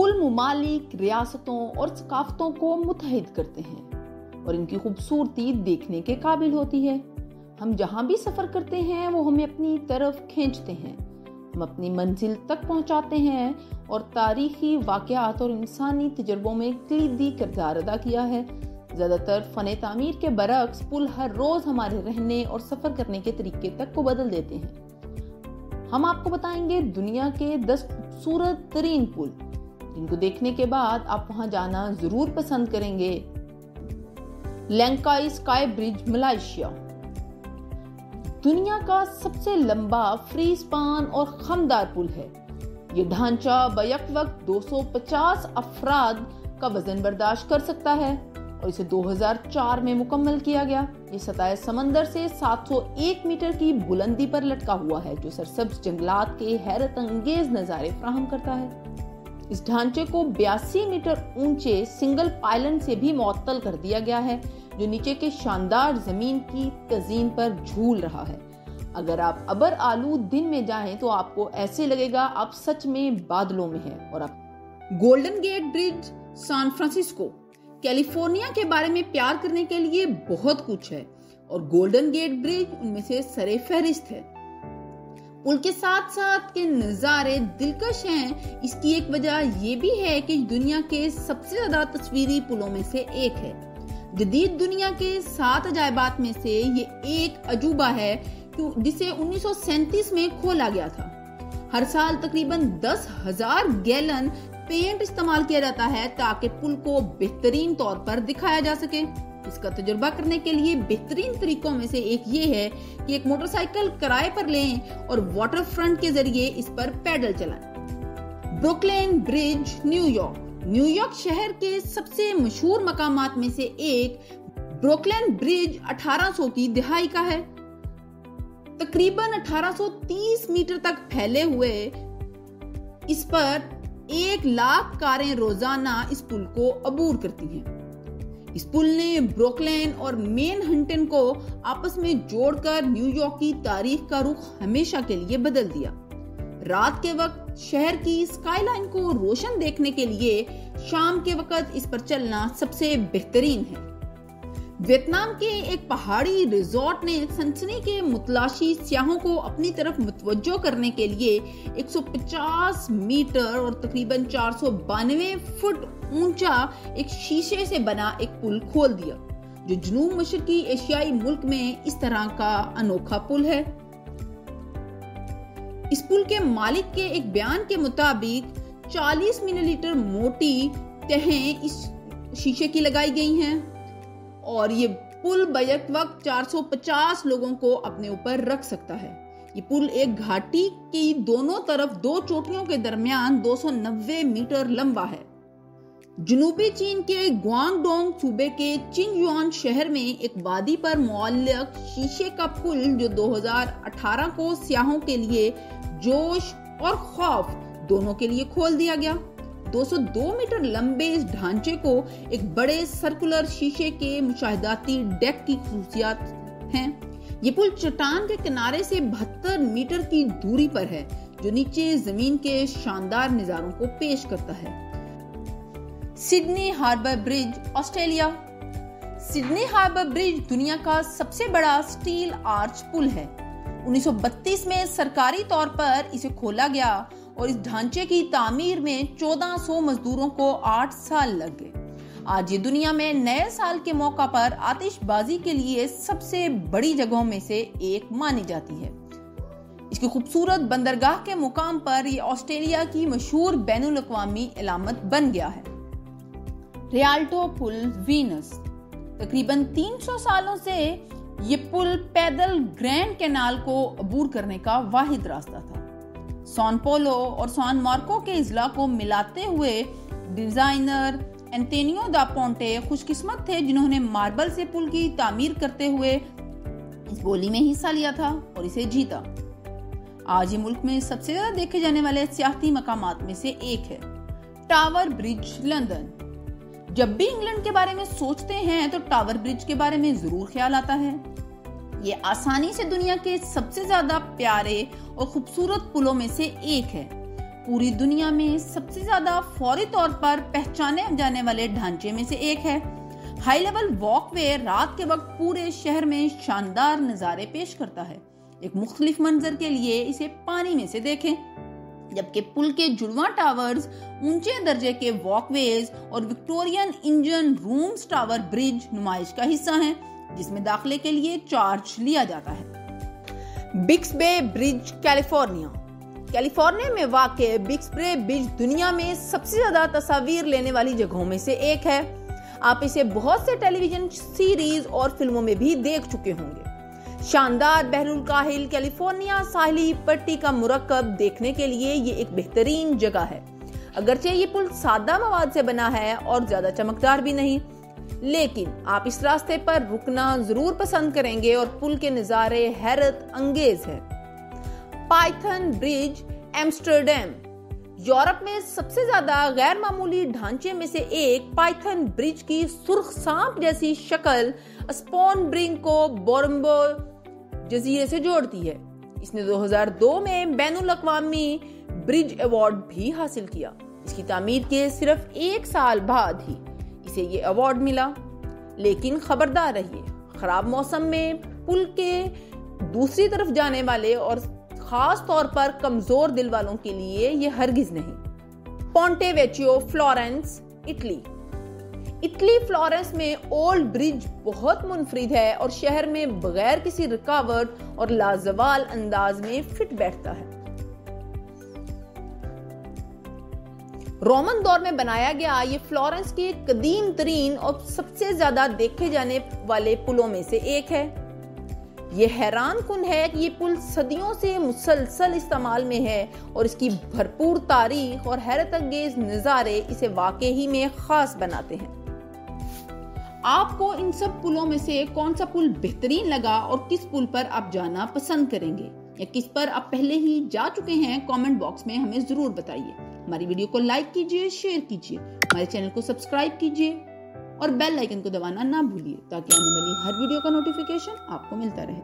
पुल मुमालिक, रियासतों और सकाफतों को मुत्तहिद करते हैं और इनकी खूबसूरती देखने के काबिल होती है। हम जहाँ भी सफर करते हैं वो हमें अपनी तरफ खींचते हैं, हम अपनी मंजिल तक पहुँचाते हैं और तारीखी वाक़यात और इंसानी तजुर्बों में कलीदी किरदार अदा किया है। ज़्यादातर फ़न तामीर के बरक्स पुल हर रोज़ हमारे रहने और सफ़र करने के तरीके तक को बदल देते हैं। हम आपको बताएंगे दुनिया के 10 खूबसूरत तरीन पुल जिनको देखने के बाद आप वहां जाना जरूर पसंद करेंगे। लंकाई स्काई ब्रिज मलेशिया दुनिया का सबसे लंबा फ्री स्पान और खमदार पुल है। ये ढांचा बैक वक्त 250 अफराद का वजन बर्दाश्त कर सकता है और इसे 2004 में मुकम्मल किया गया। ये सतह समंदर से 701 मीटर की बुलंदी पर लटका हुआ है जो सरसब्ज जंगलात के हैरत अंगेज नजारे फराहम करता है। इस ढांचे को 82 मीटर ऊंचे सिंगल पायलन से भी मुअत्तल कर दिया गया है जो नीचे के शानदार जमीन की तज़ीन पर झूल रहा है। अगर आप अबर आलूद दिन में जाएं तो आपको ऐसे लगेगा आप सच में बादलों में हैं। और आप Golden Gate Bridge San Francisco California के बारे में प्यार करने के लिए बहुत कुछ है और गोल्डन गेट ब्रिज उनमें से सरे फहरिस्त है। पुल के साथ साथ के नजारे दिलकश हैं। इसकी एक वजह यह भी है कि दुनिया के सबसे ज्यादा तस्वीरी पुलों में से एक है। जदीद दुनिया के 7 अजायबात में से ये एक अजूबा है जिसे 1937 में खोला गया था। हर साल तकरीबन 10,000 गैलन पेंट इस्तेमाल किया जाता है ताकि पुल को बेहतरीन तौर पर दिखाया जा सके। इसका तजुर्बा करने के लिए बेहतरीन तरीकों में से एक ये है कि एक मोटरसाइकिल किराए पर लें और वाटर फ्रंट के जरिए इस पर पैडल चलाएं। ब्रुकलिन ब्रिज न्यूयॉर्क शहर के सबसे मशहूर मकामात में से एक ब्रुकलिन ब्रिज 1800 की दिहाई का है। तकरीबन 1830 मीटर तक फैले हुए इस पर 1 लाख कारें रोजाना इस पुल को अबूर करती हैं। इस पुल ने ब्रुकलिन और मैनहट्टन को आपस में जोड़कर न्यूयॉर्क की तारीख का रुख हमेशा के लिए बदल दिया। रात के वक्त शहर की स्काईलाइन को रोशन देखने के लिए शाम के वक्त इस पर चलना सबसे बेहतरीन है। वियतनाम के एक पहाड़ी रिजॉर्ट ने सनसनी के मुतलाशी सियाहों को अपनी तरफ मुतवज्जो करने के लिए 150 मीटर और तकरीबन 492 फुट ऊंचा एक शीशे से बना एक पुल खोल दिया जो जनूब मशरकी एशियाई मुल्क में इस तरह का अनोखा पुल है। इस पुल के मालिक के एक बयान के मुताबिक 40 मिलीलीटर मोटी तहें इस शीशे की लगाई गई हैं और ये पुल बैक वक्त 450 लोगों को अपने ऊपर रख सकता है। ये पुल एक घाटी की दोनों तरफ 2 चोटियों के दरमियान 290 मीटर लंबा है। जनूबी चीन के ग्वांगडोंग सूबे के चिंगयुआन शहर में एक वादी पर मुअल्लक शीशे का पुल जो 2018 को सियाहों के लिए जोश और खौफ दोनों के लिए खोल दिया गया। 202 मीटर लंबे इस ढांचे को एक बड़े सर्कुलर शीशे के मुशाहिदाती डेक की खसूसियात हैं। ये पुल चट्टान के किनारे से 72 मीटर की दूरी पर है जो नीचे जमीन के शानदार नजारों को पेश करता है। Sydney Harbour Bridge Australia Sydney Harbour Bridge दुनिया का सबसे बड़ा स्टील आर्च पुल है। 1932 में सरकारी तौर पर इसे खोला गया और इस ढांचे की तामीर में 1400 मजदूरों को 8 साल लग गए। आज ये दुनिया में नए साल के मौका पर आतिशबाजी के लिए सबसे बड़ी जगहों में से एक मानी जाती है। इसकी खूबसूरत बंदरगाह के मुकाम पर ये ऑस्ट्रेलिया की मशहूर बैनुल अक़वामी अलामत बन गया है। रियाल्टो पुल वीनस तकरीबन 300 सालों से ये पुल पैदल ग्रैंड कैनाल को अबूर करने का वाहिद रास्ता था। सैन पोलो और सैन मार्को के इजला को मिलाते हुए डिजाइनर एंटोनियो दा पोंटे खुशकिस्मत थे जिन्होंने मार्बल से पुल की तामीर करते हुए इस बोली में हिस्सा लिया था और इसे जीता। आज ये मुल्क में सबसे ज्यादा देखे जाने वाले सियाहती मकामात में से एक है। टावर ब्रिज लंदन जब भी इंग्लैंड के बारे में सोचते हैं तो टावर ब्रिज के बारे में जरूर ख्याल आता है। ये आसानी से दुनिया के सबसे ज्यादा प्यारे और खूबसूरत पुलों में से एक है। पूरी दुनिया में सबसे ज्यादा फौरी तौर पर पहचाने जाने वाले ढांचे में से एक है। हाई लेवल वॉकवे रात के वक्त पूरे शहर में शानदार नजारे पेश करता है। एक मुख्तलिफ मंजर के लिए इसे पानी में से देखें, जबकि पुल के जुड़वां टावर्स, ऊंचे दर्जे के वॉकवेज और Victorian engine rooms tower bridge नुमाइश का हिस्सा हैं, जिसमें दाखिले के लिए चार्ज लिया जाता है। बिक्स बे ब्रिज कैलिफोर्निया में वाक़ बिक्स बे ब्रिज दुनिया में सबसे ज्यादा तस्वीर लेने वाली जगहों में से एक है। आप इसे बहुत से टेलीविजन सीरीज और फिल्मों में भी देख चुके होंगे। शानदार बहरुल काहिल कैलिफोर्निया साहिली पट्टी का मुरक्कब देखने के लिए ये एक बेहतरीन जगह है। अगरचे ये पुल सादा मवाद से बना है और ज्यादा चमकदार भी नहीं, लेकिन आप इस रास्ते पर रुकना जरूर पसंद करेंगे और पुल के नजारे हैरत अंगेज है। पाइथन ब्रिज एम्स्टर्डम यूरोप में सबसे ज्यादा गैर मामूली ढांचे में से एक पाइथन ब्रिज की सुर्ख सांप जैसी शक्ल स्पोन ब्रिंग को बोरम्बो जजीरे से जोड़ती है। इसने 2002 में बैनुल अक़वामी ब्रिज अवार्ड भी हासिल किया। इसकी तामीर के सिर्फ 1 साल बाद ही इसे ये अवार्ड मिला। लेकिन खबरदार रहिए, खराब मौसम में पुल के दूसरी तरफ जाने वाले और खास तौर पर कमजोर दिल वालों के लिए ये हरगिज नहीं। पोंटे वेचियो फ्लोरेंस इटली फ्लोरेंस में ओल्ड ब्रिज बहुत मुनफरिद है और शहर में बगैर किसी रुकावट और लाजवाल अंदाज में फिट बैठता है। रोमन दौर में बनाया गया ये फ्लोरेंस के कदीम तरीन और सबसे ज्यादा देखे जाने वाले पुलों में से एक है। ये हैरान कुन है कि ये पुल सदियों से मुसलसल इस्तेमाल में है और इसकी भरपूर तारीख और हैरत अंगेज नजारे इसे वाकई में खास बनाते हैं। आपको इन सब पुलों में से कौन सा पुल बेहतरीन लगा और किस पुल पर आप जाना पसंद करेंगे, या किस पर आप पहले ही जा चुके हैं? कमेंट बॉक्स में हमें जरूर बताइए। हमारी वीडियो को लाइक कीजिए, शेयर कीजिए, हमारे चैनल को सब्सक्राइब कीजिए और बेल आइकन को दबाना ना भूलिए ताकि आने वाली हर वीडियो का नोटिफिकेशन आपको मिलता रहे।